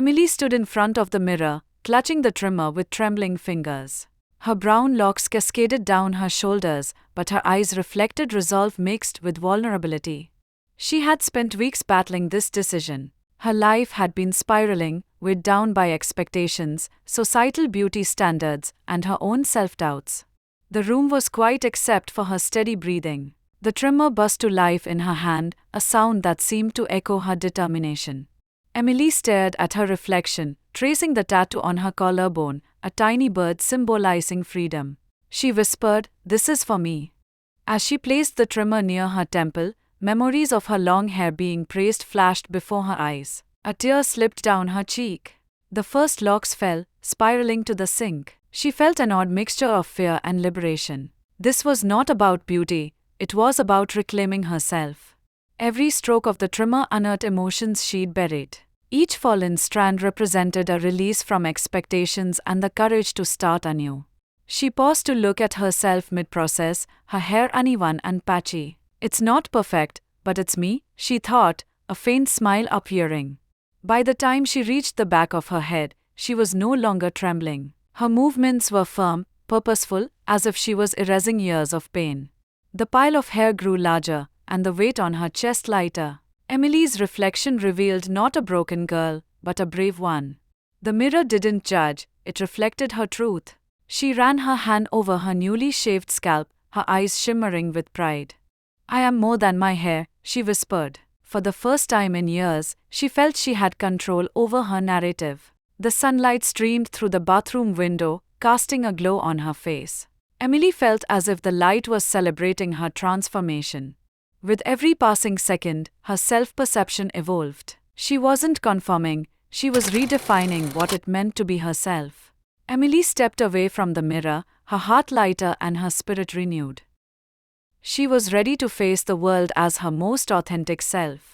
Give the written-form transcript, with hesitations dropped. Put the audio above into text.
Emily stood in front of the mirror, clutching the trimmer with trembling fingers. Her brown locks cascaded down her shoulders, but her eyes reflected resolve mixed with vulnerability. She had spent weeks battling this decision. Her life had been spiraling, weighed down by expectations, societal beauty standards, and her own self-doubts. The room was quiet except for her steady breathing. The trimmer burst to life in her hand, a sound that seemed to echo her determination. Emily stared at her reflection, tracing the tattoo on her collarbone, a tiny bird symbolizing freedom. She whispered, "This is for me." As she placed the trimmer near her temple, memories of her long hair being praised flashed before her eyes. A tear slipped down her cheek. The first locks fell, spiraling to the sink. She felt an odd mixture of fear and liberation. This was not about beauty, it was about reclaiming herself. Every stroke of the trimmer unearthed emotions she'd buried. Each fallen strand represented a release from expectations and the courage to start anew. She paused to look at herself mid-process, her hair uneven and patchy. "It's not perfect, but it's me," she thought, a faint smile appearing. By the time she reached the back of her head, she was no longer trembling. Her movements were firm, purposeful, as if she was erasing years of pain. The pile of hair grew larger, and the weight on her chest lighter. Emily's reflection revealed not a broken girl, but a brave one. The mirror didn't judge, it reflected her truth. She ran her hand over her newly shaved scalp, her eyes shimmering with pride. "I am more than my hair," she whispered. For the first time in years, she felt she had control over her narrative. The sunlight streamed through the bathroom window, casting a glow on her face. Emily felt as if the light was celebrating her transformation. With every passing second, her self-perception evolved. She wasn't conforming, she was redefining what it meant to be herself. Emily stepped away from the mirror, her heart lighter and her spirit renewed. She was ready to face the world as her most authentic self.